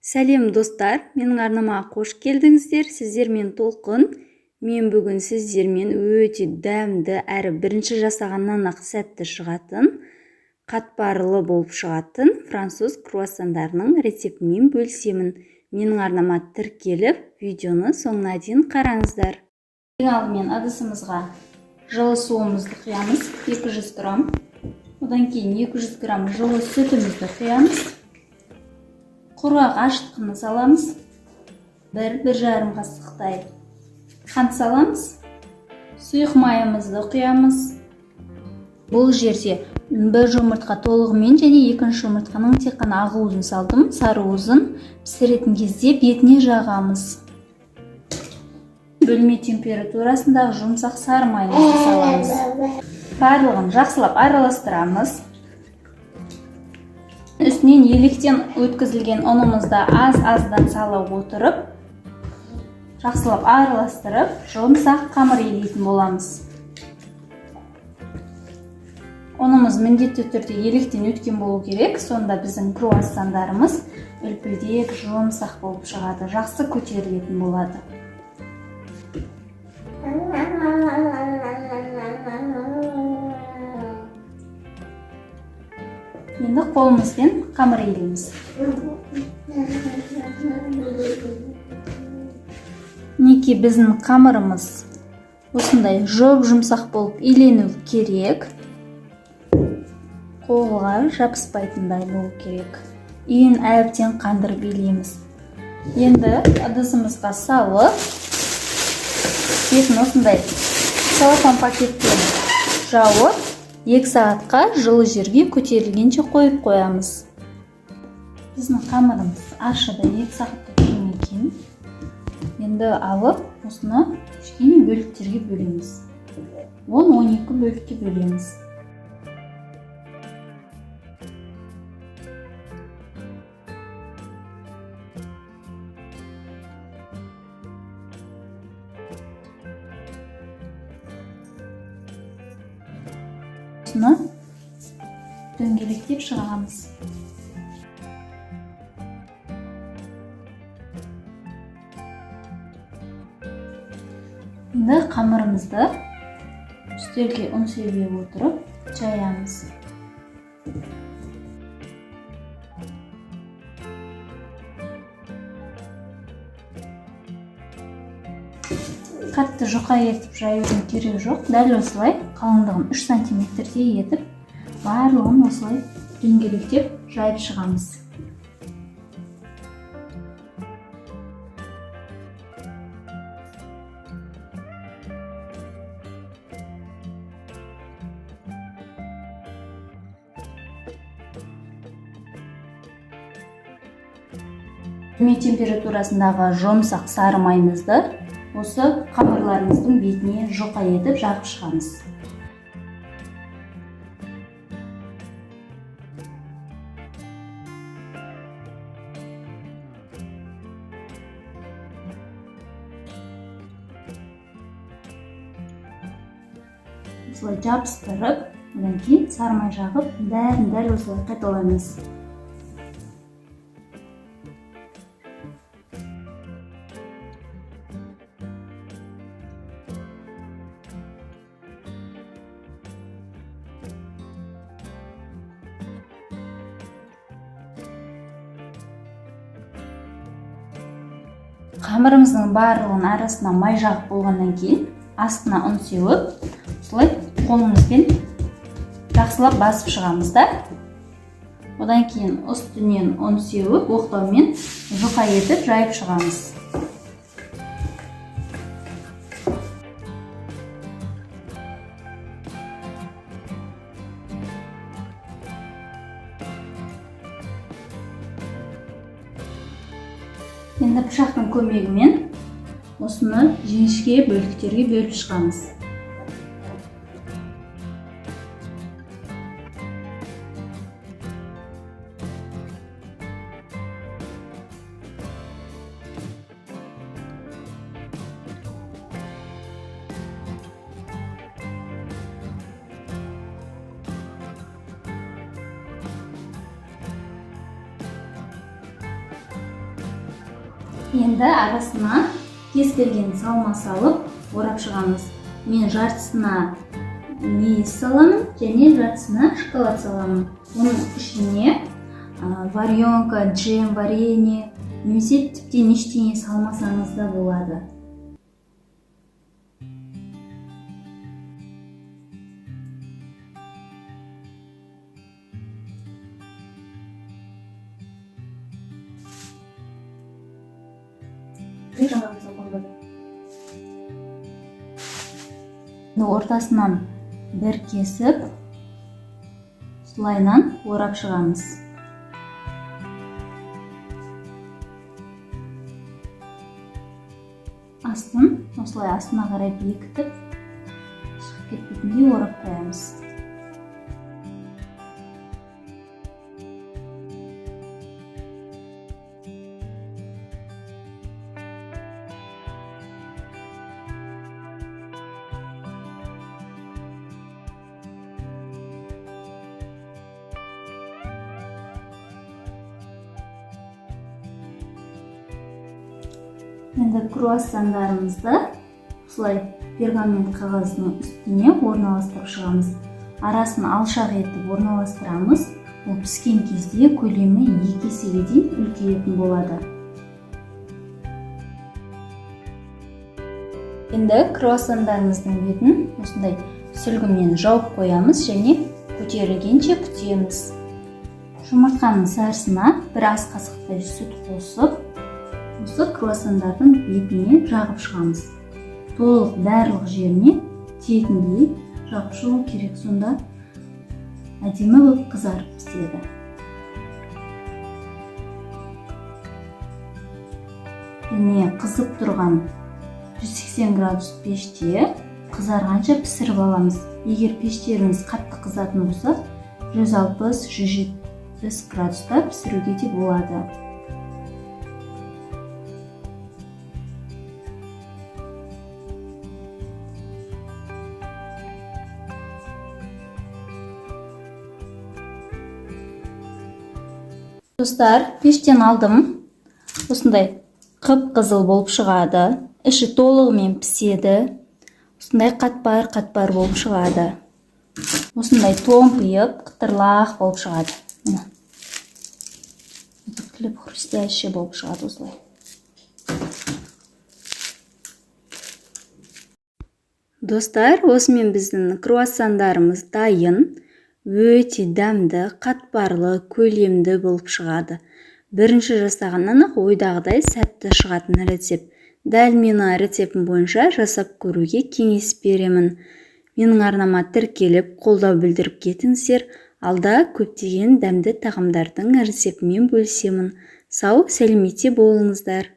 Сәлем достар, менің арнама қош келдіңіздер. Сіздермен Толқын. Мен бүгін сіздермен өте дәмді әрі бірінші жасағаннан ақ сәтті шығатын, қатпарлы болып шығатын француз круассандарының рецептімен бөлісемін. Менің арнама тіркеліп, видеоны соңына дейін қараңыздар. Ең алдымен ыдысымызға жылы суымызды құямыз, 200 грамм. Одан кейін 200 грамм жылы сүтімізді құямыз. Құрғақ ашытқыны саламыз. 1-1,5 қасықтай қант саламыз. Сұйық майымызды құямыз. Бұл жерде бір жұмыртқа толығымен және екінші жұмыртқаның тек қана ақ уызын салдым. Сары уызын пісіретін кезде бетіне жағамыз. Бөлме температурасындағы жұмсақ сары майымызды саламыз. Барлығын жақсылап араластырамыз. Үстінен електен өткізілген ұнымызды аз-аздан сала отырып, жақсылап араластырып, жұмсақ қамыр елейтін боламыз. Ұнымыз міндетті түрде електен өткен болу керек, сонда біздің круассандарымыз үлпілдек, жұмсақ болып шығады, жақсы көтерілетін болады. Енді қолымызбен қамыр елейміз. Неке біздің қамырымыз осындай жұмсақ болып илену керек. Қолға жабыспайтындай болу керек. Ең әбден қандырып илейміз. Енді ыдысымызға салып, бетін осындай целлофан пакетпен жауып, 2 сағатқа жылы жерге көтерілгенше қойып қоямыз. Біздің қамырымыз ашыды, 2 сағатта тұрған екен. Енді алып, осыны кішкене бөліктерге бөлеміз. 10-12 бөлікке бөлеміз. Осыны дөңгелектеп шығарамыз. Енді қамырымызды үстелге ұн себе отырып жаямыз. Қатты жұқа етіп жаюдың керегі жоқ. Дәл осылай қалыңдығын 3 сантиметрдей етіп, барлығын осылай дөңгелектеп жайып шығамыз. Бөлме температурасындағы жұмсақ сары майымызды осы қамырларымыздың бетіне жұқа етіп жағып шығамыз. Осылай жабыстырып, одан кейін сары май жағып, дәл осылай қайталамыз. Қамырымыздың барлығын арасына май жағып болғаннан кейін, астына ұн сеуіп, осылай қолымызбен жақсылап басып шығамыз да. Одан кейін үстінен ұн сеуіп, оқтаумен жұқа етіп жайып шығамыз. Енді пышақтың көмегімен осыны жіңішке бөліктерге бөліп шығамыз. Енді арасына кез келген салма салып орап шығамыз. Мен жартысына мейіз саламын және жартысына шоколад саламын. Оның ішіне варенка, джем, варенье немесе тіптен ештеңе салмасаңыз да болады. Ортасынан бір кесіп, слайнан орап шығамыз. Астын осылай астына қарай бекітіп, шығып кетпейтіндей орап қоямыз. Енді круассандарымызды осылай пергамент қағазының үстіне орналастырып шығамыз. Арасын алшақ етіп орналастырамыз. Ол піскен кезде көлемі 2 есеге дейін үлкейетін болады. Енді круассандарымыздың бетін осындай сүлгімен жауып қоямыз және көтерілгенше күтеміз. Жұмыртқаның сарысына бір ас қасықтай сүт қосып, осы круассандардың бетіне жағып шығамыз. Толық барлық жеріне тиетіндей жағып шығу керек, сонда әдемі болып қызарып піседі. Және қызып тұрған 180 градус пеште қызарғанша пісіріп аламыз. Егер пештеріңіз қатты қызатын болса, 160-170 градуста пісіруге де болады. Достар, пештен алдым. Осындай қып-қызыл болып шығады. Іші толығымен піседі. Осындай қатпар болып шығады. Осындай томпиып, қытырлақ болып шығады. Хлеб хрустящий болып шығады осылай. Достар, осымен біздің круассандарымыз дайын. Өте дәмді, қатпарлы, көлемді болып шығады. Бірінші жасағаннан ойдағыдай сәтті шығатын рецепт. Дәл менің рецептім бойынша жасап көруге кеңес беремін. Менің арнама тіркеліп, қолдау білдіріп кетіңіздер. Алда көптеген дәмді тағамдардың рецептімен бөлісемін. Сау, сәлемете болыңыздар.